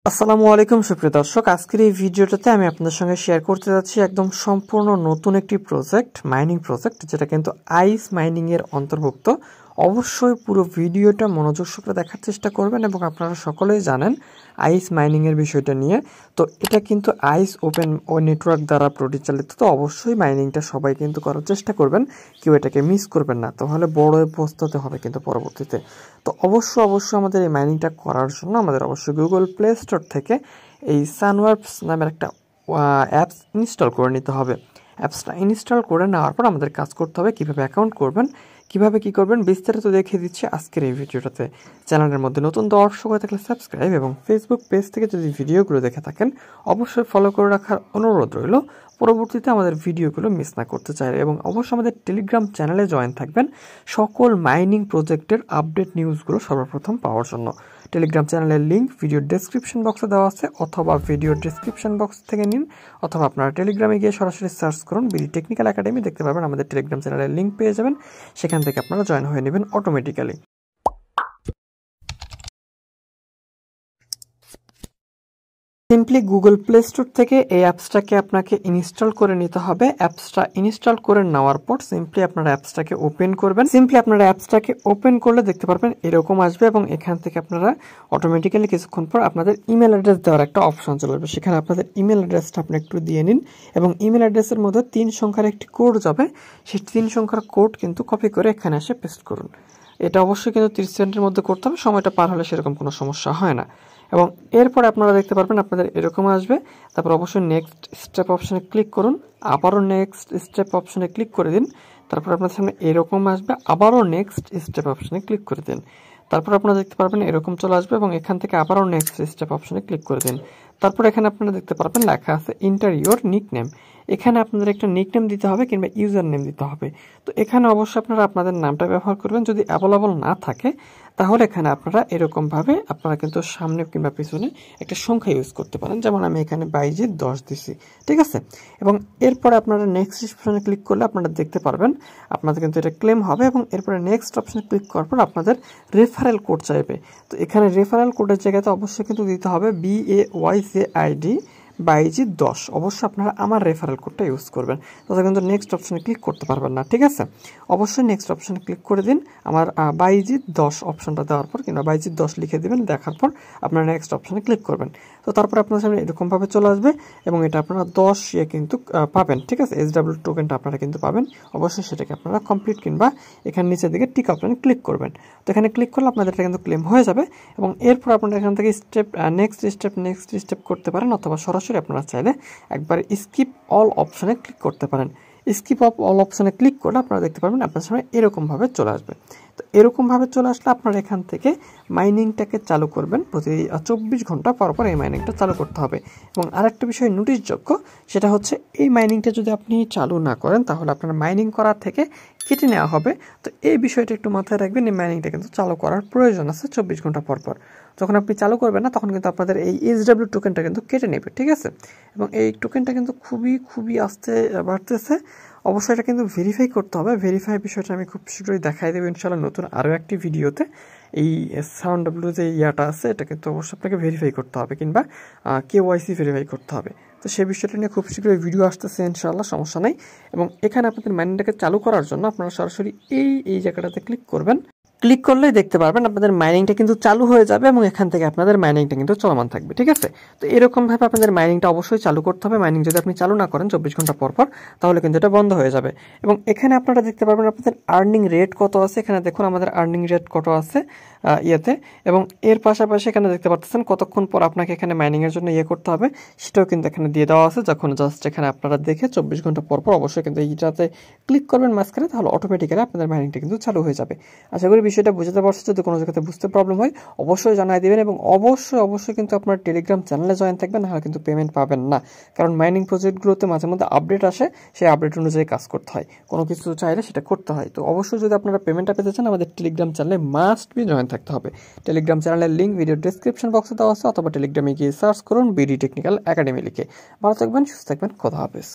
আসসালামু আলাইকুম সুপ্রিয় দর্শক, আজকের এই ভিডিওটাতে আমি আপনাদের সঙ্গে শেয়ার করতে যাচ্ছি একদম সম্পূর্ণ নতুন একটি প্রজেক্ট, মাইনিং প্রজেক্ট, যেটা কিন্তু আইস মাইনিং এর অন্তর্ভুক্ত। অবশ্যই পুরো ভিডিওটা মনোযোগ সহকারে দেখার চেষ্টা করবেন এবং আপনারা সকলেই জানেন আইস মাইনিং এর বিষয়টা নিয়ে। তো এটা কিন্তু আইস ওপেন ও নেটওয়ার্ক দ্বারা পরিচালিত, তো অবশ্যই মাইনিংটা সবাই কিন্তু করার চেষ্টা করবেন, কেউ এটাকে মিস করবেন না, তাহলে বড় পস্তাতে হবে কিন্তু পরবর্তীতে। তো অবশ্যই আমাদের এই মাইনিংটা করার জন্য আমাদের অবশ্যই গুগল প্লে স্টোর থেকে এই সানওয়ার্পস নামের একটা অ্যাপস ইনস্টল করে নিতে হবে। অ্যাপসটা ইনস্টল করে নেওয়ার পর আমাদের কাজ করতে হবে কীভাবে অ্যাকাউন্ট করবেন, কীভাবে কী করবেন বিস্তারিত দেখিয়ে দিচ্ছি আজকের এই ভিডিওটাতে। চ্যানেলের মধ্যে নতুন দর্শক হয়ে থাকলে সাবস্ক্রাইব এবং ফেসবুক পেজ থেকে যদি ভিডিওগুলো দেখে থাকেন অবশ্যই ফলো করে রাখার অনুরোধ রইল, পরবর্তীতে আমাদের ভিডিওগুলো মিস না করতে চাইলে। এবং অবশ্যই আমাদের টেলিগ্রাম চ্যানেলে জয়েন থাকবেন সকল মাইনিং প্রজেক্টের আপডেট নিউজগুলো সর্বপ্রথম পাওয়ার জন্য। টেলিগ্রাম চ্যানেলের লিঙ্ক ভিডিওর ডেসক্রিপশন বক্সে দেওয়া আছে, অথবা ভিডিওর ডেসক্রিপশন বক্স থেকে নিন, অথবা আপনারা টেলিগ্রামে গিয়ে সরাসরি সার্চ করুন বিডি টেকনিক্যাল একাডেমি, দেখতে পাবেন আমাদের টেলিগ্রাম চ্যানেলের লিঙ্ক পেয়ে যাবেন, সেখান থেকে আপনারা জয়েন হয়ে নেবেন automatically. Simply Google play store থেকে এই অ্যাপসটাকে আপনাকে ইনস্টল করে নিতে হবে। অ্যাপসটা ইনস্টল করে নেওয়ার পর সিম্পলি আপনারা অ্যাপসটাকে ওপেন করবেন। সিম্পলি আপনারা অ্যাপসটাকে ওপেন করলে দেখতে পারবেন এরকম আসবে, এবং এখান থেকে আপনারা অটোমেটিক্যালি কিছুক্ষণ পর আপনাদের ইমেল অ্যাড্রেস দেওয়ার একটা অপশন চলে আসবে। সেখানে আপনাদের ইমেল অ্যাড্রেসটা আপনি একটু দিয়ে নিন, এবং ইমেল অ্যাড্রেসের মধ্যে 3 সংখ্যার একটি কোড যাবে, সেই 3 সংখ্যার কোড কিন্তু কপি করে এখানে এসে পেস্ট করুন। এটা অবশ্যই কিন্তু 30 সেকেন্ডের মধ্যে করতে হবে, সময়টা পার হলে সেরকম কোনো সমস্যা হয় না। এবং এরপরে আপনারা দেখতে পারবেন আপনাদের এরকম আসবে। তারপর অবশ্যই নেক্সট স্টেপ অপশনে ক্লিক করুন, আবারও নেক্সট স্টেপ অপশনে ক্লিক করে দিন। তারপর আপনাদের সামনে এরকম আসবে, আবারও নেক্সট স্টেপ অপশনে ক্লিক করে দিন। তারপর আপনারা দেখতে পারবেন এরকম চলে আসবে, এবং এখান থেকে আবারও নেক্সট স্টেপ অপশনে ক্লিক করে দিন। তারপর এখানে আপনারা দেখতে পারবেন লেখা আছে ইন্টার ইউর নিকনেম। এখানে আপনাদের একটা নিকনেম দিতে হবে কিংবা ইউজার নেম দিতে হবে। তো এখানে অবশ্যই আপনারা আপনাদের নামটা ব্যবহার করবেন, যদি অ্যাভেলেবল না থাকে তাহলে এখানে আপনারা এরকমভাবে আপনারা কিন্তু সামনে কিংবা পিছনে একটা সংখ্যা ইউজ করতে পারেন, যেমন আমি এখানে 22-10 দিছি, ঠিক আছে। এবং এরপরে আপনারা নেক্সট অপশনে ক্লিক করলে আপনারা দেখতে পারবেন আপনাদের কিন্তু এটা ক্লেম হবে, এবং এরপরে নেক্সট অপশনে ক্লিক করার পর আপনাদের রেফারেল কোড চাইবে। তো এখানে রেফারেল কোডের জায়গাতে অবশ্যই কিন্তু দিতে হবে BAYZID 22-10। অবশ্যই আপনারা আমার রেফারেল কোডটা ইউজ করবেন, তাহলে কিন্তু নেক্সট অপশনে ক্লিক করতে পারবেন না, ঠিক আছে। অবশ্যই নেক্সট অপশনে ক্লিক করে দিন, আমার 22-10 অপশনটা দেওয়ার পর কিংবা 22-10 লিখে দিবেন, দেখার পর আপনারা নেক্সট অপশনে ক্লিক করবেন। তো তারপর আপনার সামনে এরকমভাবে চলে আসবে, এবং এটা আপনারা 10 কিন্তু পাবেন, ঠিক আছে। SW টোকেনটা আপনারা কিন্তু পাবেন, অবশ্যই সেটাকে আপনারা কমপ্লিট কিংবা এখানে নিচের দিকে টিক অপশনে ক্লিক করবেন। তো এখানে ক্লিক করলে আপনাদের এটা কিন্তু ক্লেম হয়ে যাবে, এবং এরপর আপনারা এখান থেকে নেক্সট স্টেপ করতে পারেন, অথবা সরাসরি আপনারা চাইলে একবার স্কিপ অল অপশনে ক্লিক করতে পারেন। স্কিপ অল অপশনে ক্লিক করলে আপনারা দেখতে পারবেন আপনার সামনে এরকমভাবে চলে আসবে। তো এরকমভাবে চলে আসলে আপনারা এখান থেকে মাইনিংটাকে চালু করবেন, প্রতি 24 ঘন্টা পর পর এই মাইনিংটা চালু করতে হবে। এবং আরেকটা বিষয় নোটিশযোগ্য, সেটা হচ্ছে এই মাইনিংটা যদি আপনি চালু না করেন তাহলে আপনার মাইনিং করার থেকে কেটে নেওয়া হবে। তো এই বিষয়টা একটু মাথায় রাখবেন, এই মাইনিংটা কিন্তু চালু করার প্রয়োজন আছে 24 ঘন্টা পর পর। যখন আপনি চালু করবেন না তখন কিন্তু আপনাদের এই SW টোকেনটা কিন্তু কেটে নেবে, ঠিক আছে। এবং এই টোকেনটা কিন্তু খুবই আস্তে বাড়তেছে, অবশ্যই এটা কিন্তু ভেরিফাই করতে হবে। ভেরিফাই বিষয়টা আমি খুব শীঘ্রই দেখাই দেবো ইনশাআল্লাহ নতুন আরও একটি ভিডিওতে। এই SW যে ইয়াটা আছে এটা কিন্তু অবশ্যই আপনাকে ভেরিফাই করতে হবে, কিংবা KYC ভেরিফাই করতে হবে। তো সেই বিষয়টা নিয়ে খুব শীঘ্রই ভিডিও আসতেছে ইনশাআল্লাহ, সমস্যা নেই। এবং এখানে আপনাদের মাইনিংটাকে চালু করার জন্য আপনারা সরাসরি এই জায়গাটাতে ক্লিক করবেন। ক্লিক করলেই দেখতে পারবেন আপনাদের মাইনিংটা কিন্তু চালু হয়ে যাবে, এবং এখান থেকে আপনাদের মাইনিংটা কিন্তু চলমান থাকবে, ঠিক আছে। তো এরকমভাবে আপনাদের মাইনিংটা অবশ্যই চালু করতে হবে। মাইনিং যদি আপনি চালু না করেন 24 ঘন্টা পর পর তাহলে কিন্তু এটা বন্ধ হয়ে যাবে। এবং এখানে আপনারা দেখতে পারবেন আপনাদের আর্নিং রেট কত আছে। এখানে দেখুন আমাদের আর্নিং রেট কত আছে ইয়েতে, এবং এর পাশাপাশি এখানে দেখতে পাচ্ছেন কতক্ষণ পর আপনাকে এখানে মাইনিংয়ের জন্য করতে হবে সেটাও কিন্তু এখানে দিয়ে দেওয়া আছে। যখন জাস্ট এখানে আপনারা দেখে 24 ঘন্টা পর পর অবশ্যই কিন্তু এইটাতে ক্লিক করবেন মাঝখানে, তাহলে অটোমেটিক্যালি আপনাদের মাইনিংটা কিন্তু চালু হয়ে যাবে। আশা করি বিষয়টা বুঝতে পারছি। যদি কোনো জায়গাতে বুঝতে প্রবলেম হয় অবশ্যই জানাই দেবেন, এবং অবশ্যই কিন্তু আপনার টেলিগ্রাম চ্যানেলে জয়েন থাকবেন, নাহলে কিন্তু পেমেন্ট পাবেন না। কারণ মাইনিং প্রজেক্টগুলোতে মাঝে মধ্যে আপডেট আসে, সেই আপডেট অনুযায়ী কাজ করতে হয়, কোনো কিছু চাইলে সেটা করতে হয়। তো অবশ্যই যদি আপনারা পেমেন্টটা পেতে চান আমাদের টেলিগ্রাম চ্যানেলে মাস্ট বি জয়েন থাকতে হবে। টেলিগ্রাম চ্যানেলের লিঙ্ক ভিডিও ডেসক্রিপশন বক্সে দেওয়া আছে, অথবা টেলিগ্রামে গিয়ে সার্চ করুন বিডি টেকনিক্যাল একাডেমি লিখে। ভালো থাকবেন, সুস্থ থাকবেন, খোদা হাফেজ।